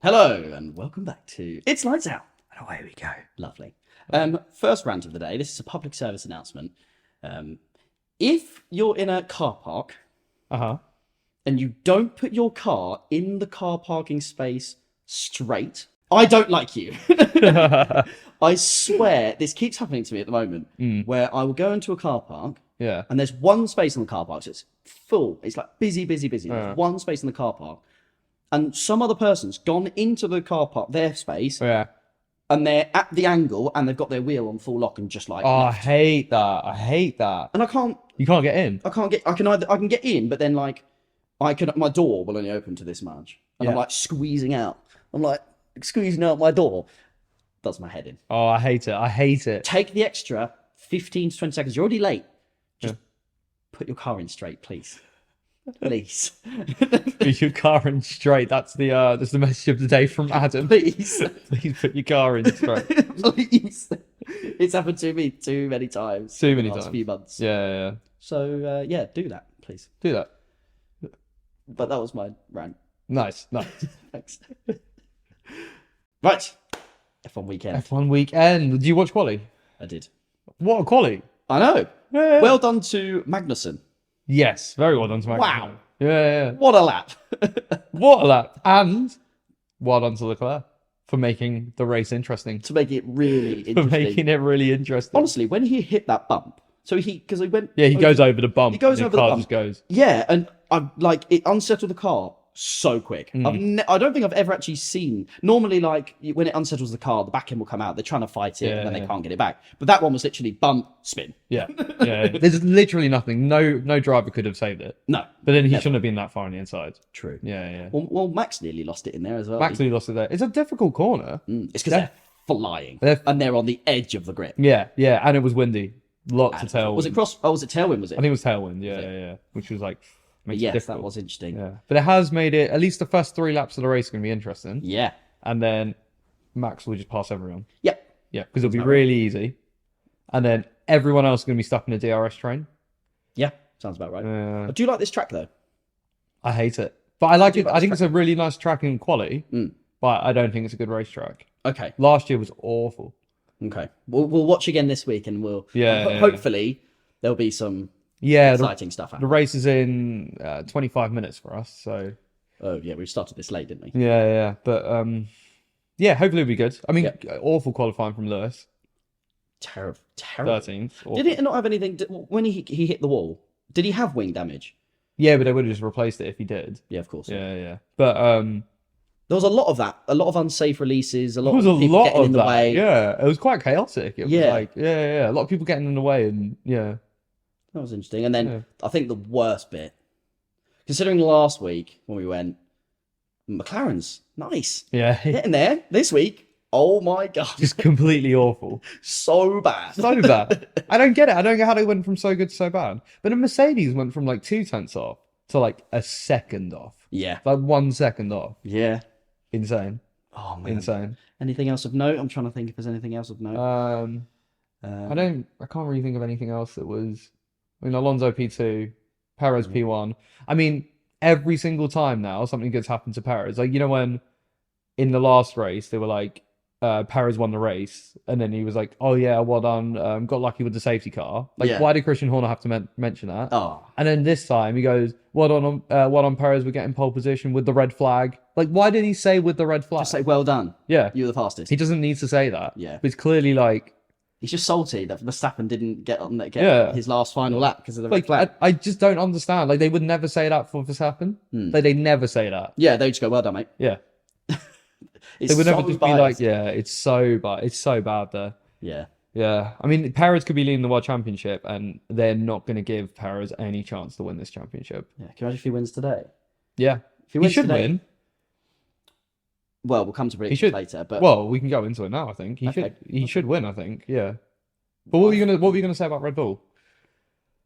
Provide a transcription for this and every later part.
Hello and welcome back to It's Lights Out. And away we go. Lovely. First rant of the day. This is a public service announcement. If you're in a car park and you don't put your car in the car parking space straight, I don't like you. I swear this keeps happening to me at the moment where I will go into a car park and there's one space in the car park. So it's full. It's like busy. There's one space in the car park. And some other person's gone into the car park, their space, and they're at the angle, and they've got their wheel on full lock and just like. Oh, left. I hate that. And I can't. You can't get in. I can get in, but then like, my door will only open to this much, and I'm like squeezing out. I'm like squeezing out my door. Does my head in. Oh, I hate it. Take the extra 15 to 20 seconds. You're already late. Just put your car in straight, please. Please. Put your car in straight. That's the message of the day from Adam. Please. Please put your car in straight. Please. It's happened to me too many times. Too many in the last times. few months. Yeah. So do that, please. Do that. But that was my rant. Nice. Thanks. Right. F1 weekend. F1 weekend. Did you watch quali? I did. What a quali. I know. Yeah. Well done to Magnussen. Yes, very well done to Max. Wow. Yeah. What a lap. What a lap. And well done to Leclerc for making the race interesting. To make it really interesting. For making it really interesting. Honestly, when he hit that bump, because he went. Yeah, he goes over the bump. He goes over the bump. Just goes. Yeah, and it unsettled the car so quick. Mm. I don't think I've ever actually seen. Normally, like when it unsettles the car, the back end will come out. They're trying to fight it, and then they can't get it back. But that one was literally bump, spin. Yeah. There's literally nothing. No driver could have saved it. No, but then he shouldn't have been that far on the inside. True. Yeah. Well, Max nearly lost it in there as well. Max nearly lost it there. It's a difficult corner. It's because they're flying and they're on the edge of the grip. Yeah, and it was windy. Lots of tailwind. Was it cross? Oh, was it tailwind? Was it? I think it was tailwind. Yeah. Which was like. Yes, that was interesting. Yeah, but it has made it at least the first 3 laps of the race are going to be interesting. Yeah, and then Max will just pass everyone. Yep. Yeah, because it'll be really easy, and then everyone else is going to be stuck in a DRS train. Yeah, sounds about right. I do like this track though. I hate it, but I like it. I think it's a really nice track in quality, but I don't think it's a good racetrack. Okay. Last year was awful. Okay, we'll watch again this week, and we'll hopefully there'll be some. Yeah, exciting stuff happening. The race is in 25 minutes for us, so. Oh yeah, we started this late, didn't we? Yeah, but hopefully it'll be good. I mean, awful qualifying from Lewis. Terrible. 13th. Did it not have anything when he hit the wall? Did he have wing damage? Yeah, but they would have just replaced it if he did. Yeah, of course. Yeah. But there was a lot of that, a lot of unsafe releases, a lot of people getting in the way. Yeah, it was quite chaotic. It was like a lot of people getting in the way, and that was interesting. And then I think the worst bit, considering last week when we went, McLaren's nice. Yeah. Getting there this week. Oh my God. Just completely awful. So bad. So bad. I don't get it. I don't get how they went from so good to so bad. But a Mercedes went from like 2 tenths off to like a second off. Yeah. Like 1 second off. Yeah. Insane. Oh man. Insane. Anything else of note? I'm trying to think if there's anything else of note. I can't really think of anything else that was. I mean, Alonso P2, Perez P1. I mean, every single time now something good's happened to Perez. Like, when in the last race they were like, Perez won the race, and then he was like, "Oh yeah, well done. Got lucky with the safety car." Like, why did Christian Horner have to mention that? Oh. And then this time he goes, "Well done, Perez. We're getting pole position with the red flag." Like, why did he say with the red flag? Just say, "Well done." Yeah, you're the fastest. He doesn't need to say that. Yeah, but it's clearly like. He's just salty that Verstappen didn't get his last final lap because of the red flag. I just don't understand. Like, they would never say that for Verstappen. Like, they never say that. Yeah, they just go, "Well done, mate." Yeah. They would never just be like, it's so bad. It's so bad there. Yeah. I mean, Perez could be leading the world championship, and they're not going to give Perez any chance to win this championship. Yeah. Can you imagine if he wins today? Yeah. He should win. Well, we'll come to predictions later, but we can go into it now. I think he should win. I think, yeah. But what were you gonna say about Red Bull?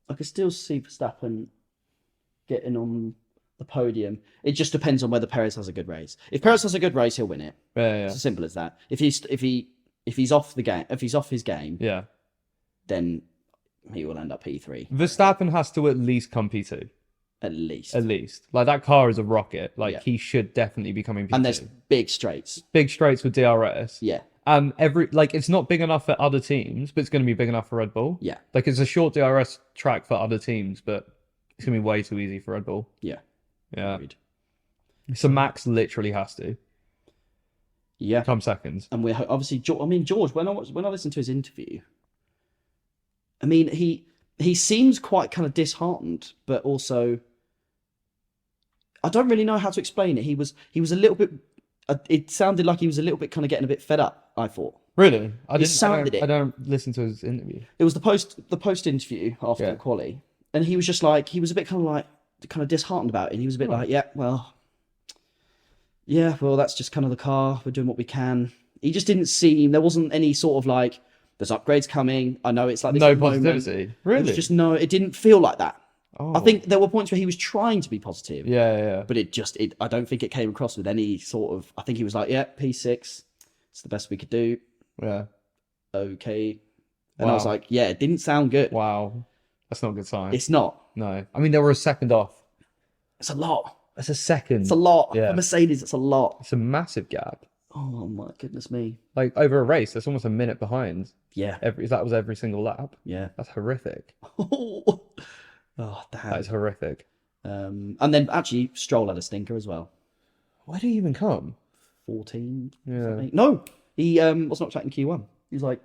I could still see Verstappen getting on the podium. It just depends on whether Perez has a good race. If Perez has a good race, he'll win it. Yeah. It's as simple as that. If he's off the game, if he's off his game, then he will end up P3. Verstappen has to at least come P2. At least. At least. Like, that car is a rocket. Like, Yeah. he should definitely be coming P2. And there's big straights. Big straights with DRS. Yeah. It's not big enough for other teams, but it's going to be big enough for Red Bull. Yeah. Like, it's a short DRS track for other teams, but it's going to be way too easy for Red Bull. Yeah. Yeah. Agreed. So Max literally has to come second. And we're obviously, George, when I listened to his interview, I mean, he seems quite kind of disheartened, but also, I don't really know how to explain it. He was a little bit, it sounded like he was a little bit kind of getting a bit fed up, I thought. Really? I don't listen to his interview. It was the post interview after the quali, and he was just like, he was a bit kind of disheartened about it. And he was a bit like, well, that's just kind of the car. We're doing what we can. He just didn't seem, there wasn't any sort of like, there's upgrades coming. I know it's like this no moment. positivity. Really? It was just it didn't feel like that. Oh. I think there were points where he was trying to be positive. Yeah. But I don't think it came across with any sort of, I think he was like, P6, it's the best we could do. Yeah. Okay. And I was like, it didn't sound good. Wow. That's not a good sign. It's not. No. I mean, they were a second off. It's a lot. That's a second. It's a lot. Yeah. For Mercedes, it's a lot. It's a massive gap. Oh my goodness me. Like, over a race, that's almost a minute behind. Yeah. That was every single lap. Yeah. That's horrific. Oh, damn. That is horrific. And then actually, Stroll had a stinker as well. Where did he even come? 14. Yeah. Something. No, he was not tracked in Q1. He was like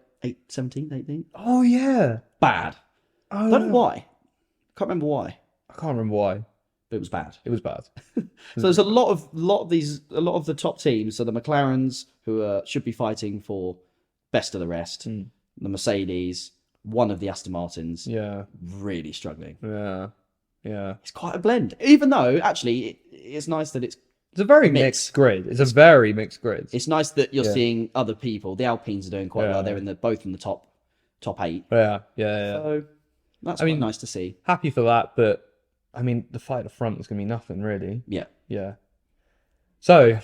17, 18. Oh, yeah. Bad. Oh, Don't know why. Can't remember why. I can't remember why. But it was bad. It was bad. So there's a lot of the top teams. So the McLarens, who should be fighting for best of the rest, the Mercedes, one of the Aston Martins, really struggling. Yeah. It's quite a blend. Even though actually it's nice that it's a very mixed grid. It's a very mixed grid. It's nice that you're seeing other people. The Alpines are doing quite well. They're both in the top 8. Yeah. So that's quite nice to see. Happy for that, but I mean, the fight at the front was going to be nothing, really. Yeah. So,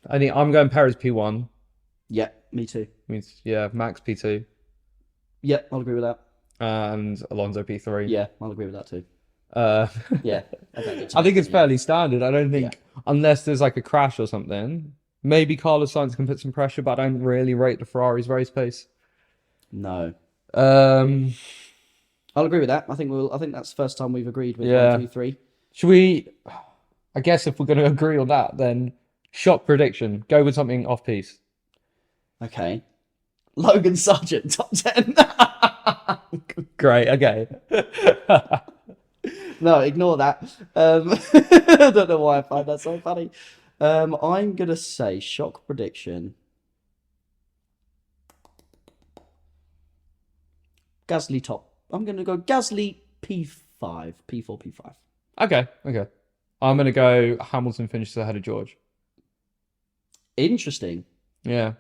I'm going Perez P1. Yeah, me too. Max P2. Yeah, I'll agree with that. And Alonso P3. Yeah, I'll agree with that too. Yeah. I think it's fairly standard. I don't think, unless there's like a crash or something, maybe Carlos Sainz can put some pressure, but I don't really rate the Ferrari's race pace. No. I'll agree with that. I think that's the first time we've agreed with 1, 2, 3. Should we? I guess if we're going to agree on that, then shock prediction. Go with something off piece. Okay. Logan Sargent, top 10. Great. Okay. No, ignore that. I don't know why I find that so funny. I'm gonna say shock prediction. Gasly top. I'm going to go Gasly P5. P4, P5. Okay. I'm going to go Hamilton finishes ahead of George. Interesting. Yeah.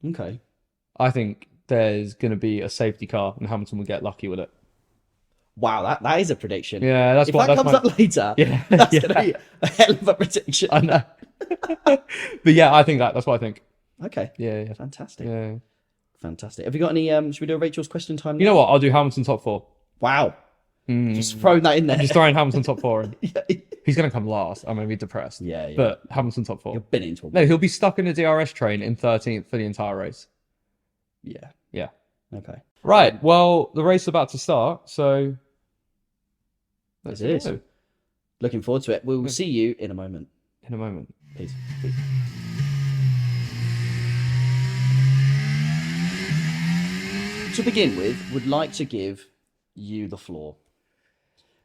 Okay. I think there's going to be a safety car and Hamilton will get lucky with it. Wow, that is a prediction. Yeah, that's if that comes up later, that's going to be a hell of a prediction. I know. But yeah, I think that's what I think. Okay. Yeah. Fantastic. Yeah. Fantastic. Have you got any, should we do a Rachel's question time now? You know what? I'll do Hamilton top 4. Wow. Just throwing that in there. I'm just throwing Hamilton top 4 in. He's going to come last. I'm going to be depressed. Yeah. But Hamilton top 4. You're binning into No, he'll be stuck in the DRS train in 13th for the entire race. Yeah. Okay. Right. Well, the race is about to start, so let's go. Looking forward to it. We will see you in a moment. Peace. To begin with, would like to give you the floor.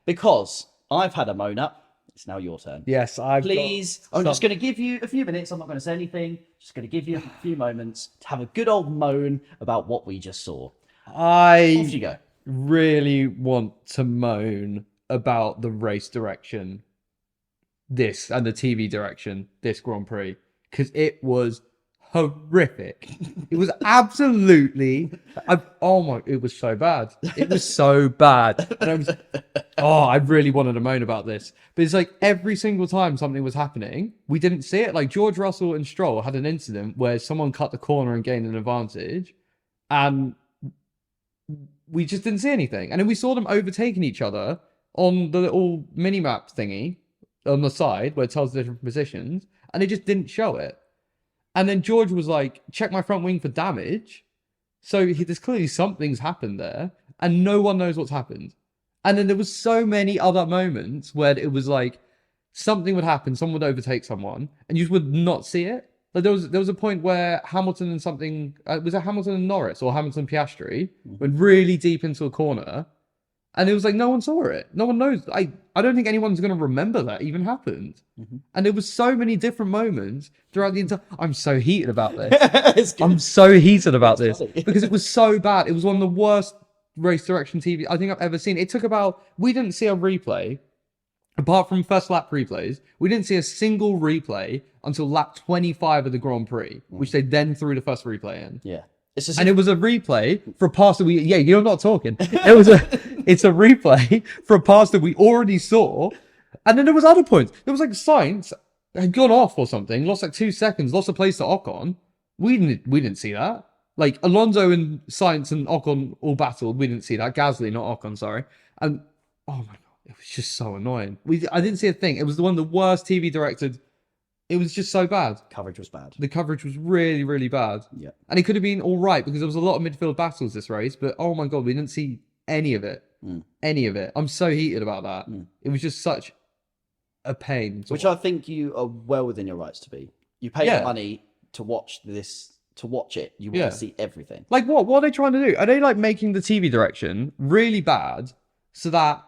Because I've had a moan up. It's now your turn. Yes, I'm just going to give you a few minutes. I'm not going to say anything. Just going to give you a few moments to have a good old moan about what we just saw. Off you go. Really want to moan about the race direction, this and the TV direction, this Grand Prix, because it was horrific. It was absolutely, it was so bad. It was so bad. And I really wanted to moan about this. But it's like every single time something was happening, we didn't see it. Like George Russell and Stroll had an incident where someone cut the corner and gained an advantage, and we just didn't see anything. And then we saw them overtaking each other on the little mini map thingy on the side where it tells the different positions, and it just didn't show it. And then George was like, check my front wing for damage. So there's clearly something's happened there, and no one knows what's happened. And then there was so many other moments where it was like something would happen, someone would overtake someone, and you would not see it. Like there was a point where Hamilton and something was it Hamilton and Norris or Hamilton and Piastri went really deep into a corner, and it was like no one saw it. No one knows. I don't think anyone's going to remember that even happened. And there was so many different moments throughout the entire. I'm so heated about this. I'm so heated about this because it was so bad. It was one of the worst race direction TV I think I've ever seen. It took about. We didn't see a replay. Apart from first lap replays, we didn't see a single replay until lap 25 of the Grand Prix, which they then threw the first replay in. Yeah. And it was a replay for a pass that you're not talking. It's a replay for a pass that we already saw. And then there was other points. There was like Sainz had gone off or something, lost like 2 seconds, lost a place to Ocon. We didn't see that. Like Alonso and Sainz and Ocon all battled. We didn't see that. Gasly, not Ocon, sorry. And oh my God. It was just so annoying. I didn't see a thing. It was one of the worst TV directed. It was just so bad. Coverage was bad. The coverage was really, really bad. Yeah. And it could have been all right because there was a lot of midfield battles this race, but oh my God, we didn't see any of it. Any of it. I'm so heated about that. It was just such a pain. Which I think you are well within your rights to be. You pay the money to watch this, to watch it. You want to see everything. Like what? What are they trying to do? Are they like making the TV direction really bad so that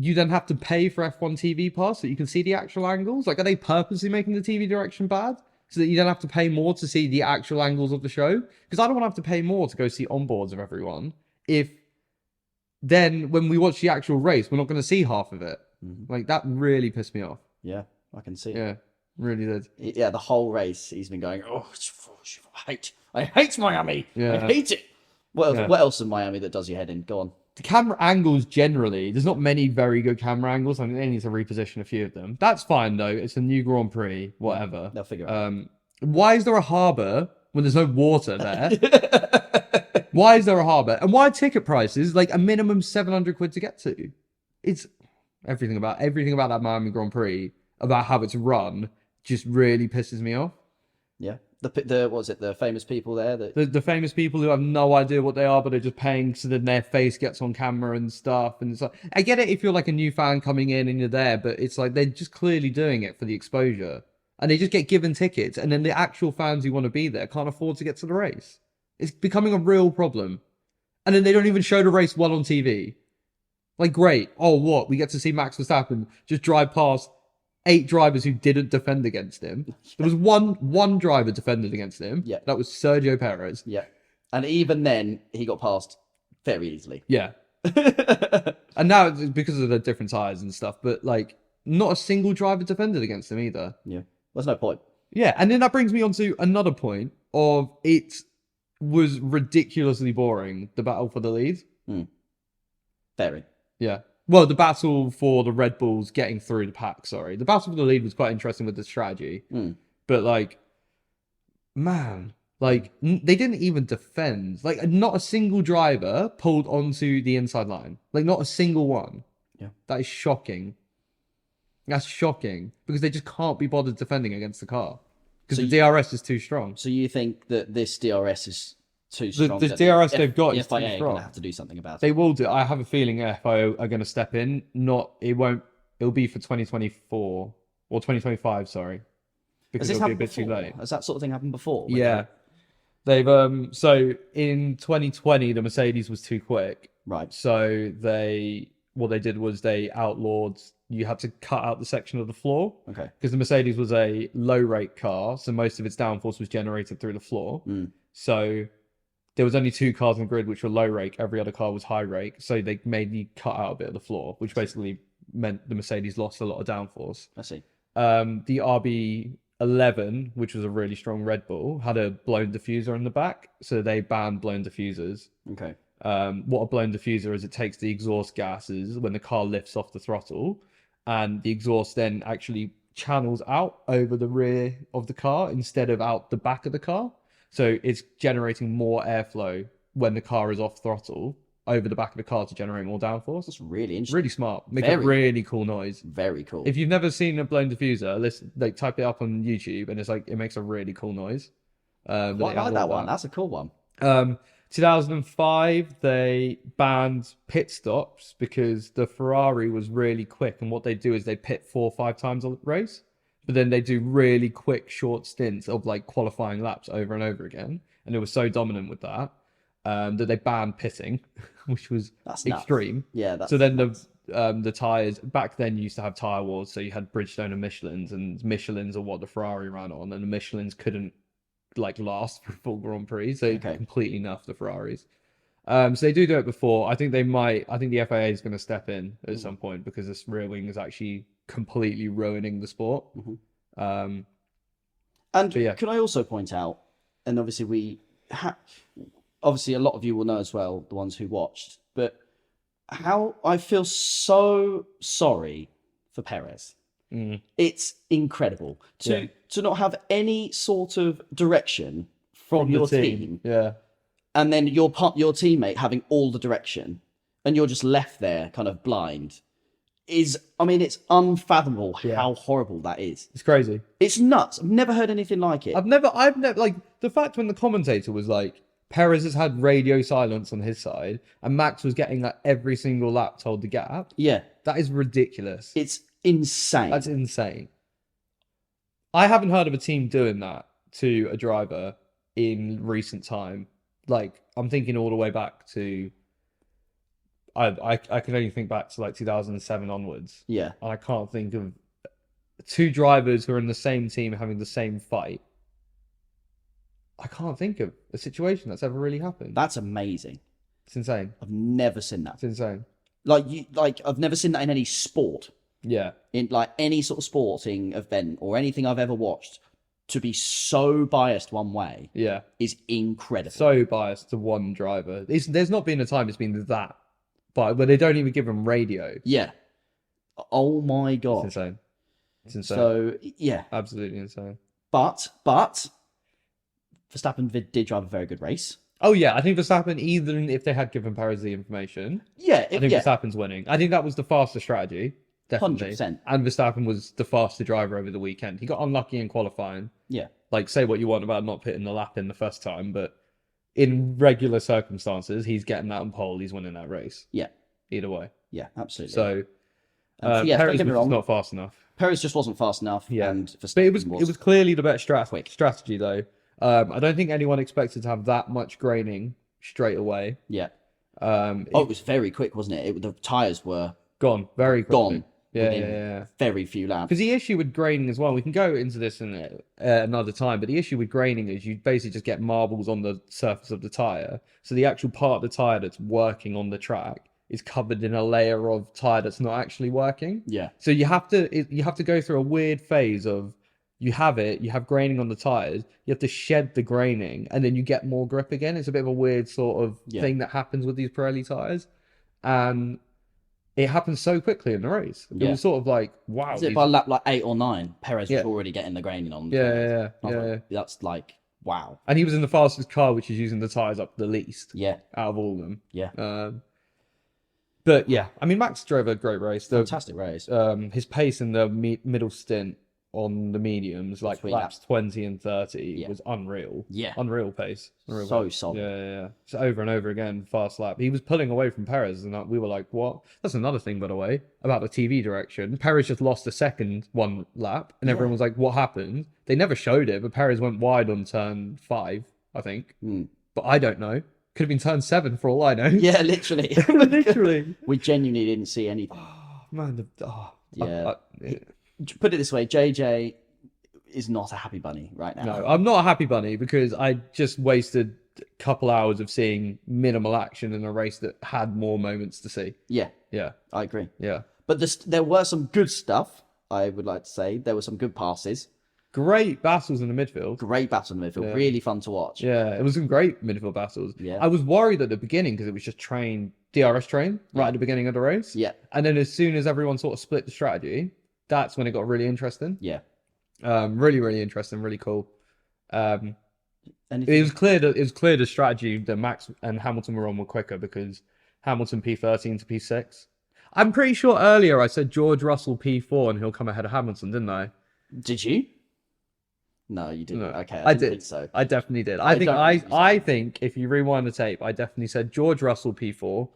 you then have to pay for F1 TV Pass so you can see the actual angles? Like, are they purposely making the TV direction bad so that you then have to pay more to see the actual angles of the show? Because I don't want to have to pay more to go see onboards of everyone if then when we watch the actual race, we're not going to see half of it. Like, that really pissed me off. Yeah, I can see it. Yeah, really did. Yeah, the whole race, he's been going, I hate Miami. Yeah. I hate it. What else in Miami that does your head in? Go on. The camera angles generally, there's not many very good camera angles. I mean, they need to reposition a few of them. That's fine though. It's a new Grand Prix, whatever. They'll figure it out. Why is there a harbour when there's no water there? Why is there a harbour? And why are ticket prices like a minimum 700 quid to get to? It's everything about that Miami Grand Prix, about how it's run, just really pisses me off. Yeah. The what was it? The famous people there. The famous people who have no idea what they are, but are just paying so that their face gets on camera and stuff. And it's like, I get it if you're like a new fan coming in and you're there, but it's like they're just clearly doing it for the exposure, and they just get given tickets, and then the actual fans who want to be there can't afford to get to the race. It's becoming a real problem, and then they don't even show the race well on TV. Like, great. Oh, what? We get to see Max Verstappen just drive past 8 drivers who didn't defend against him. There was one driver defended against him. Yeah. That was Sergio Perez. Yeah. And even then, he got past very easily. Yeah. And now it's because of the different tires and stuff, but like not a single driver defended against him either. Yeah. There's no point. Yeah. And then that brings me on to another point of it was ridiculously boring, the battle for the lead. Very. Yeah. Well, the battle for the Red Bulls getting through the pack, sorry. The battle for the lead was quite interesting with the strategy. But, like, man, like, they didn't even defend. Like, not a single driver pulled onto the inside line. Like, not a single one. Yeah. That is shocking. That's shocking. Because they just can't be bothered defending against the car. Because the DRS is too strong. So you think that this DRS is too strong? The DRS they've got is too FIA are strong. going to have to do something about it. They will do. I have a feeling FIA are going to step in. It'll be for 2024 or 2025, sorry. Because it'll be a bit too late. Has that sort of thing happened before? Yeah. They've so in 2020 the Mercedes was too quick. Right. So what they did was they outlawed you had to cut out the section of the floor. Okay. Because the Mercedes was a low rate car, so most of its downforce was generated through the floor. So there was only 2 cars in the grid which were low rake. Every other car was high rake. So they made you cut out a bit of the floor, which basically meant the Mercedes lost a lot of downforce. I see. The RB11, which was a really strong Red Bull, had a blown diffuser in the back. So they banned blown diffusers. Okay. What a blown diffuser is, it takes the exhaust gases when the car lifts off the throttle, and the exhaust then actually channels out over the rear of the car instead of out the back of the car. So it's generating more airflow when the car is off throttle over the back of the car to generate more downforce. That's really interesting. Really smart. Make a Very. really cool noise. Very cool. If you've never seen a blown diffuser, listen, like type it up on YouTube, and it's like it makes a really cool noise. I like that one. That's a cool one. 2005, they banned pit stops because the Ferrari was really quick, and what they do is they pit 4 or 5 times a race, but then they do really quick, short stints of like qualifying laps over and over again, and it was so dominant with that that they banned pitting, which was extreme. Nuts. Yeah. That's so then the tires back then you used to have tire wars, so you had Bridgestone and Michelin's, and Michelin's are what the Ferrari ran on, and the Michelin's couldn't like last for full Grand Prix, so completely nuffed the Ferraris. So they do it before. I think the FIA is going to step in at some point because this rear wing is actually completely ruining the sport. And can I also point out, and obviously obviously a lot of you will know as well, the ones who watched, but how I feel so sorry for Perez. It's incredible to not have any sort of direction from your team. Yeah. And then your teammate having all the direction and you're just left there kind of blind it's unfathomable how horrible that is. It's crazy. It's nuts. I've never heard anything like it. I've never like the fact when the commentator was like, Perez has had radio silence on his side and Max was getting like every single lap told the gap. Yeah. That is ridiculous. It's insane. That's insane. I haven't heard of a team doing that to a driver in recent time. Like, I'm thinking all the way back to... I can only think back to like 2007 onwards. Yeah. And I can't think of 2 drivers who are in the same team having the same fight. I can't think of a situation that's ever really happened. That's amazing. It's insane. I've never seen that. It's insane. I've never seen that in any sport. Yeah. In like any sort of sporting event or anything I've ever watched, to be so biased one way. Yeah. Is incredible. So biased to one driver. There's not been a time it's been that. But they don't even give them radio. Yeah. Oh my God. It's insane. It's insane. So, yeah. Absolutely insane. But Verstappen did drive a very good race. Oh, yeah. I think Verstappen, even if they had given Perez the information, I think Verstappen's winning. I think that was the faster strategy. Definitely. 100%. And Verstappen was the faster driver over the weekend. He got unlucky in qualifying. Yeah. Like, say what you want about not pitting the lap in the first time, but in regular circumstances, he's getting that on pole. He's winning that race. Yeah. Either way. Yeah, absolutely. So, Perez was not fast enough. Perez just wasn't fast enough. Yeah. And but it was clearly the better strategy, though. I don't think anyone expected to have that much graining straight away. Yeah. It was very quick, wasn't it? The tyres were gone very quickly. Gone. Yeah. Very few laps. Because the issue with graining as well, we can go into this in another time, but the issue with graining is you basically just get marbles on the surface of the tyre. So the actual part of the tyre that's working on the track is covered in a layer of tyre that's not actually working. Yeah. So you have to go through a weird phase of you have graining on the tyres, you have to shed the graining, and then you get more grip again. It's a bit of a weird sort of thing that happens with these Pirelli tyres. And it happened so quickly in the race. It was sort of like, wow. Is it by lap like 8 or 9? Perez was already getting the graining on. Yeah. That's like, wow. And he was in the fastest car, which is using the tyres up the least. Yeah. Out of all of them. Yeah. But yeah, I mean, Max drove a great race. Fantastic race. His pace in the middle stint on the mediums, like laps 20 and 30, was unreal. Yeah. Unreal pace. So solid. Yeah. So over and over again, fast lap. He was pulling away from Perez, and we were like, what? That's another thing, by the way, about the TV direction. Perez just lost a second one lap, and everyone was like, what happened? They never showed it, but Perez went wide on turn 5, I think. But I don't know. Could have been turn 7 for all I know. Yeah, literally. Literally. We genuinely didn't see anything. Oh, man. Put it this way, JJ is not a happy bunny right now. No, I'm not a happy bunny because I just wasted a couple hours of seeing minimal action in a race that had more moments to see. Yeah. Yeah. I agree. Yeah. But there were some good stuff, I would like to say. There were some good passes. Great battles in the midfield. Great battle in the midfield. Yeah. Really fun to watch. Yeah, it was some great midfield battles. Yeah. I was worried at the beginning because it was just DRS train right at the beginning of the race. Yeah. And then as soon as everyone sort of split the strategy, that's when it got really interesting. Yeah. Really, really interesting. Really cool. It was clear the strategy that Max and Hamilton were on were quicker because Hamilton P13 to P6. I'm pretty sure earlier I said George Russell P4 and he'll come ahead of Hamilton, didn't I? Did you? No, you didn't. No, Okay, I didn't did. think so. I definitely did. I don't think you I said think if you rewind the tape, I definitely said George Russell P4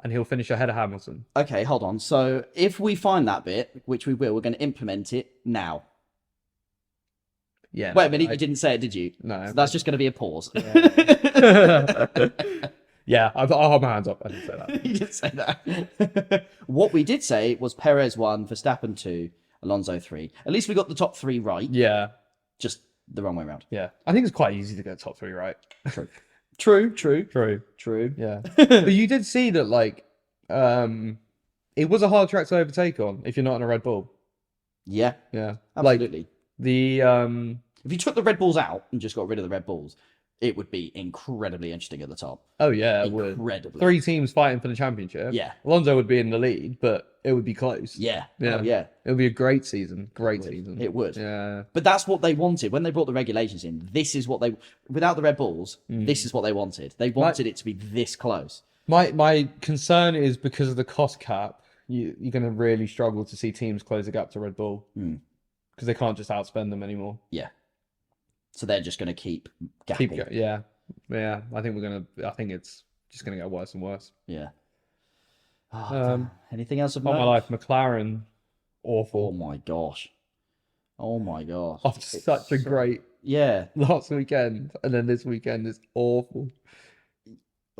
and he'll finish ahead of Hamilton. Okay, hold on. So if we find that bit, which we will, we're going to implement it now. Yeah. Wait a minute, you didn't say it, did you? No. So that's just going to be a pause. Yeah, I'll hold my hands up. I didn't say that. You didn't say that. What we did say was Perez 1, Verstappen 2, Alonso 3. At least we got the top 3 right. Yeah. Just the wrong way around. Yeah. I think it's quite easy to get top 3 right. True. Yeah. But you did see that, like, it was a hard track to overtake on if you're not in a Red Bull. Yeah. Yeah. Absolutely. Like, the if you took the Red Bulls out and just got rid of the Red Bulls, it would be incredibly interesting at the top. Oh yeah, it would. Incredibly. 3 teams fighting for the championship. Yeah. Alonso would be in the lead, but it would be close. Yeah. Yeah. Oh, yeah. It would be a great season. Great season. It would. Yeah. But that's what they wanted. When they brought the regulations in, this is what they... Without the Red Bulls, this is what they wanted. They wanted it to be this close. My concern is because of the cost cap, you're going to really struggle to see teams close the gap to Red Bull. Because they can't just outspend them anymore. Yeah. So they're just going to keep gapping. Yeah. I think it's just going to get worse and worse. Yeah. Oh, anything else about my life? McLaren, awful. Oh my gosh. After such a great last weekend, and then this weekend is awful.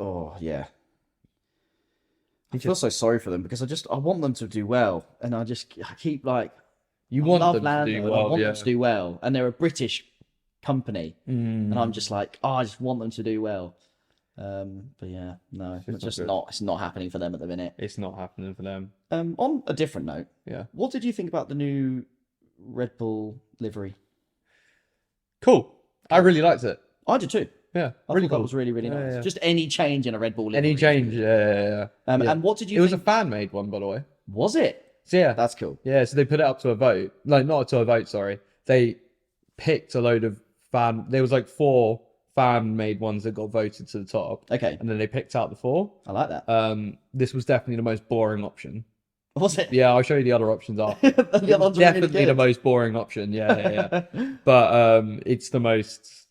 Oh yeah. I feel so sorry for them because I want them to do well, and I keep like. You want them Lando, to do well, I want them to do well, and they're a British company, and I'm just like, I just want them to do well. But yeah, no, it's not happening for them at the minute. It's not happening for them. On a different note, yeah, what did you think about the new Red Bull livery? Cool. I really liked it. I did too. Yeah, I thought that was really, really nice. Yeah. Just any change in a Red Bull livery. Any change, yeah. And what did you think? It was a fan-made one, by the way. Was it? So, yeah. That's cool. Yeah, so they put it up to a vote. Like, not to a vote, sorry. They picked a load of there was like 4 fan-made ones that got voted to the top. Okay. And then they picked out the 4. I like that. This was definitely the most boring option. Was it? Yeah, I'll show you the other options after. The other definitely really the most boring option. Yeah. But it's the most...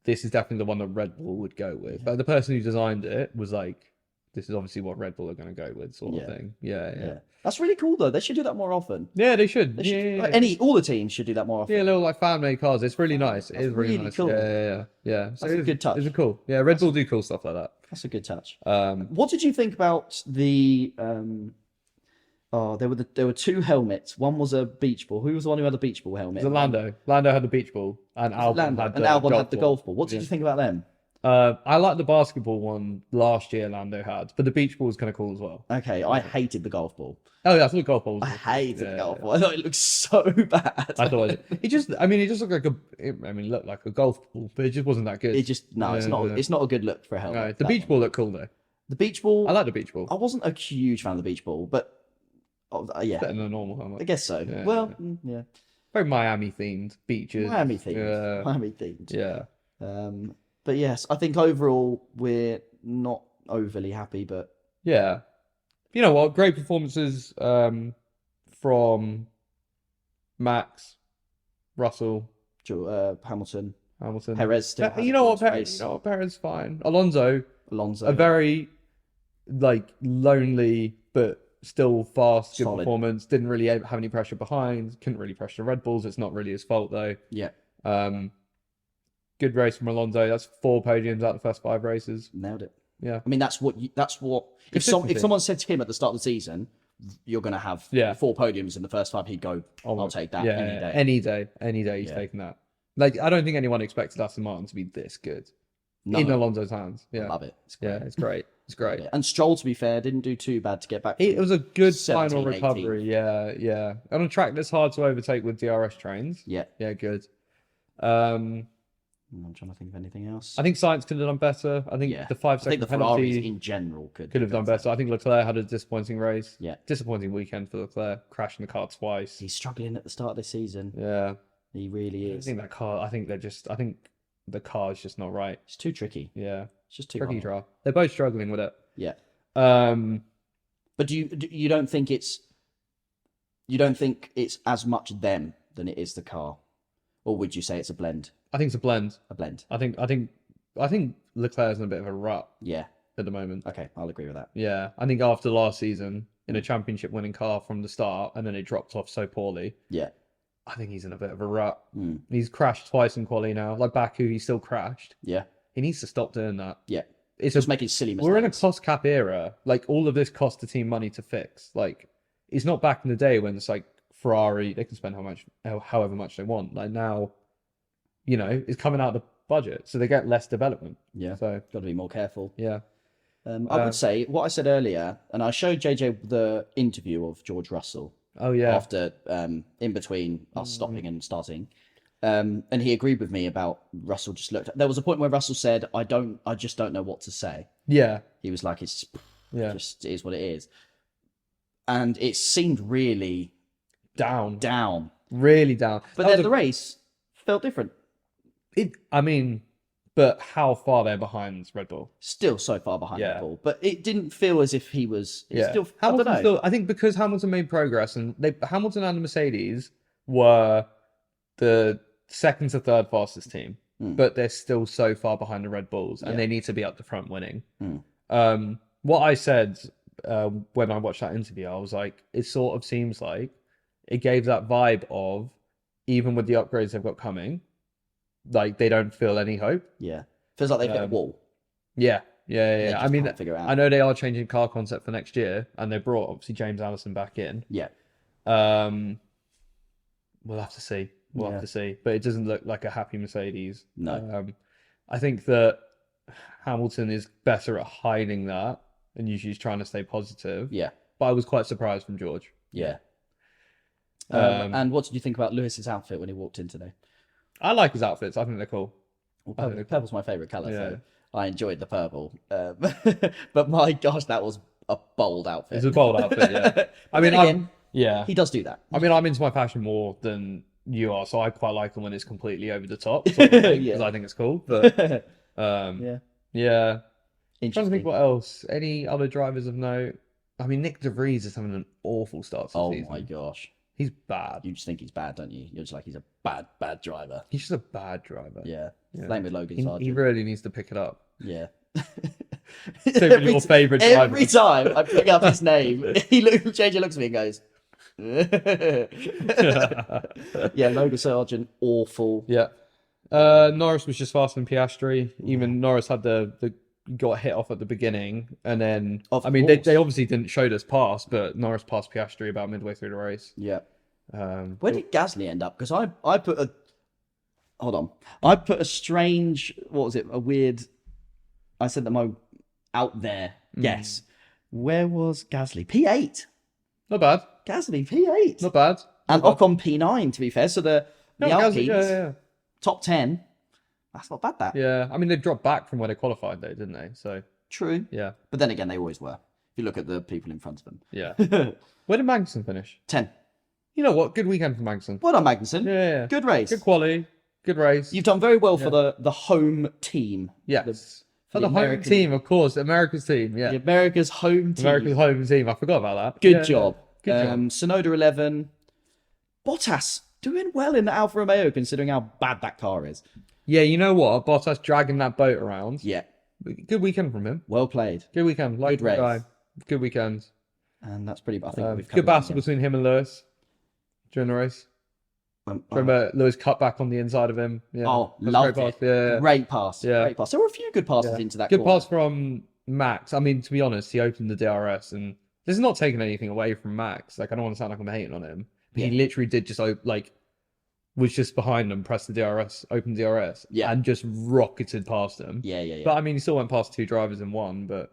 This is definitely the one that Red Bull would go with. But the person who designed it was like, this is obviously what Red Bull are going to go with, sort of thing. Yeah. That's really cool, though. They should do that more often. Yeah, they should. All the teams should do that more often. Yeah, little like fan-made cars. It's really nice. It is really nice. Cool. Yeah. So that's a good touch. It's cool. Yeah, Red Bull do cool stuff like that. That's a good touch. What did you think about the? There were 2 helmets. One was a beach ball. Who was the one who had the beach ball helmet? It was Lando. Lando had the beach ball, and Albon had the golf ball. What did you think about them? I liked the basketball one last year Lando had, but the beach ball was kind of cool as well. Okay, I hated the golf ball. Oh yeah, I thought the golf ball was I hated the golf ball. I thought it looked so bad. I thought it just looked like it looked like a golf ball, but it just wasn't that good. It's not a good look for a helmet. No, the beach ball looked cool though. The beach ball. I like the beach ball. I wasn't a huge fan of the beach ball, but yeah, better than a normal helmet. I guess so. Yeah, well, yeah. Very Miami themed beaches. Miami themed. Yeah. But yes, I think overall we're not overly happy, but yeah, you know what? Great performances from Max, Russell, Hamilton, Perez. Still you know what? Perez fine. Alonso, a very like lonely but still fast, good performance. Didn't really have any pressure behind. Couldn't really pressure the Red Bulls. It's not really his fault though. Yeah. Good race from Alonso. That's 4 podiums out of the first 5 races. Nailed it. Yeah. I mean, that's what. If someone said to him at the start of the season, "You're going to have 4 podiums in the first 5," he'd go, "I'll take that any day." Any day, he's taking that. Like, I don't think anyone expected Aston Martin to be this good in Alonso's hands. Yeah, I love it. It's great. It's great. Yeah. And Stroll, to be fair, didn't do too bad to get back. It was a good final 18. recovery. Yeah. On a track that's hard to overtake with DRS trains. Yeah, good. I'm trying to think of anything else. I think Sainz could have done better. I think the 5-second penalty in general could have done better. I think Leclerc had a disappointing race. Yeah. Disappointing weekend for Leclerc, crashing the car twice. He's struggling at the start of this season. Yeah. He really is. I think the car is just not right. It's too tricky. Yeah. It's just too tricky hard. draw. They're both struggling with it. Yeah. But you don't think it's as much them than it is the car, or would you say it's a blend? I think it's a blend. A blend. I think Leclerc's in a bit of a rut Yeah. at the moment. Okay, I'll agree with that. Yeah, I think after last season in a championship-winning car from the start, and then it dropped off so poorly. Yeah. I think he's in a bit of a rut. He's crashed twice in quali now. Like Baku, he still crashed. Yeah. He needs to stop doing that. Yeah. It's just making silly mistakes. We're in a cost cap era. Like, all of this costs the team money to fix. Like, it's not back in the day when it's like Ferrari, they can spend however much they want. Like now, it's coming out of the budget, so they get less development. Yeah. So got to be more careful. Yeah. I would say what I said earlier, and I showed JJ the interview of George Russell. Oh yeah. After in between us stopping and starting, and he agreed with me about Russell. There was a point where Russell said, I just don't know what to say." Yeah. He was like, "It's just it is what it is," and it seemed really down, really down. But then the race felt different. But how far they're behind Red Bull? Still so far behind Red Bull, but it didn't feel as if he was. Still, Hamilton I think because Hamilton made progress, and Hamilton and the Mercedes were the second to third fastest team, but they're still so far behind the Red Bulls, and they need to be up the front winning. What I said when I watched that interview, I was like, it sort of seems like it gave that vibe of, even with the upgrades they've got coming, like they don't feel any hope. Yeah, feels like they've hit a wall. Yeah. I mean, figure it out. I know they are changing car concept for next year, and they brought obviously James Allison back in. Yeah. We'll have to see. We'll have to see, but it doesn't look like a happy Mercedes. No. I think that Hamilton is better at hiding that, and usually he's trying to stay positive. Yeah. But I was quite surprised from George. Yeah. And what did you think about Lewis's outfit when he walked in today? I like his outfits. I think they're cool. Well, purple's my favourite colour, so I enjoyed the purple. But my gosh, that was a bold outfit. It's a bold outfit, yeah. I mean, he does do that. I mean, I'm into my fashion more than you are, so I quite like it when it's completely over the top, because I think it's cool. But yeah. I'm trying to think what else. Any other drivers of note? I mean, Nick De Vries is having an awful start to the season. Oh my gosh. He's bad. You just think he's bad, don't you? You're just like, he's a bad driver. He's just a bad driver. Yeah. Same with Logan Sargent. He really needs to pick it up. Yeah. Your favourite driver. Every time I pick up his name, JJ looks at me and goes, yeah, Logan Sargent, awful. Yeah. Norris was just faster than Piastri. Even Norris had the got hit off at the beginning, and then they obviously didn't show this pass, but Norris passed Piastri about midway through the race. Yeah. Where did Gasly end up? Because I put a strange, what was it? A weird. I said that my out there guess. Where was Gasly? P8. Not bad. Gasly P8. Not bad. And Ocon P9, to be fair. So the Alpines, top 10. That's not bad, that. Yeah. I mean, they dropped back from where they qualified, though, didn't they? So true. Yeah. But then again, they always were. If you look at the people in front of them. Yeah. Where did Magnussen finish? 10. You know what? Good weekend for Magnussen. Well done, Magnussen. Yeah. Good race. Good quality. Good race. You've done very well for the home team. Yes. For the home team, of course. America's team. Yeah. America's home team. America's home team. I forgot about that. Good job. Good job. Sonoda 11. Bottas doing well in the Alfa Romeo, considering how bad that car is. Yeah, you know what? Bottas dragging that boat around. Yeah. Good weekend from him. Well played. Good weekend. Like good race. Guy. Good weekend. And that's pretty. I think we've good battle between him and Lewis during the race. Remember Lewis cut back on the inside of him. Yeah. Oh, loved it. Yeah. Great pass. Yeah. Great pass. There were a few good passes into that. Good pass from Max. I mean, to be honest, he opened the DRS, and this is not taking anything away from Max. Like, I don't want to sound like I'm hating on him, but he literally did just was just behind them, pressed the DRS, opened DRS, and just rocketed past them. Yeah. But I mean, he still went past two drivers in one, but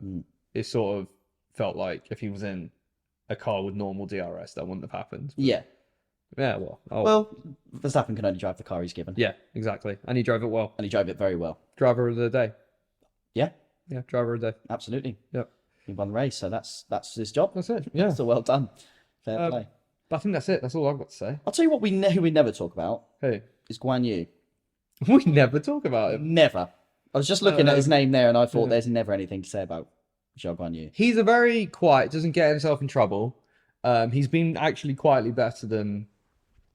it sort of felt like if he was in a car with normal DRS, that wouldn't have happened. But, yeah. Yeah, well. Well, Verstappen can only drive the car he's given. Yeah, exactly. And he drove it well. And he drove it very well. Driver of the day. Yeah. Yeah, driver of the day. Absolutely. Yep. He won the race, so that's his job. That's it. Yeah. So well done. Fair play. But I think that's it. That's all I've got to say. I'll tell you what who we never talk about. Who? Is Guan Yu. We never talk about him. Never. I was just looking at his name there, and I thought there's never anything to say about Zhou Guanyu. He's a very quiet, doesn't get himself in trouble. He's been actually quietly better than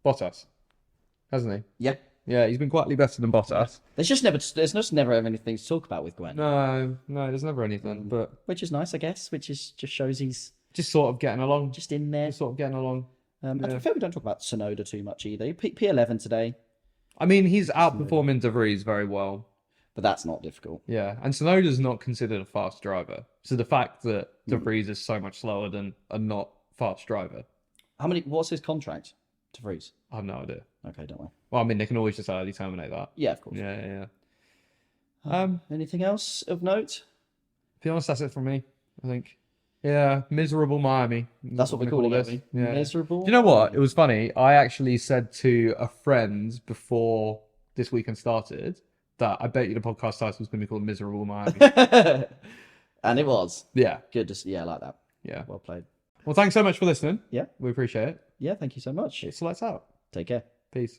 Bottas, hasn't he? Yeah. Yeah, he's been quietly better than Bottas. There's just never anything to talk about with Guanyu. No, there's never anything. But which is nice, I guess. Which is just shows he's just sort of getting along. just in there. Just sort of getting along. I feel we don't talk about Tsunoda too much either. P11 today. I mean, he's outperforming De Vries very well. But that's not difficult. Yeah, and Tsunoda's not considered a fast driver. So the fact that De Vries is so much slower than a not fast driver. What's his contract to Vries? I have no idea. Okay, don't worry. Well, I mean, they can always just early terminate that. Yeah, of course. Yeah. Anything else of note? To be honest, that's it from me, I think. Yeah, miserable Miami. That's what we call this. Yeah. Miserable. Do you know what? It was funny. I actually said to a friend before this weekend started that I bet you the podcast title was going to be called Miserable Miami. And it was. Yeah. Good. Yeah, I like that. Yeah. Well played. Well, thanks so much for listening. Yeah. We appreciate it. Yeah, thank you so much. So let's out. Take care. Peace.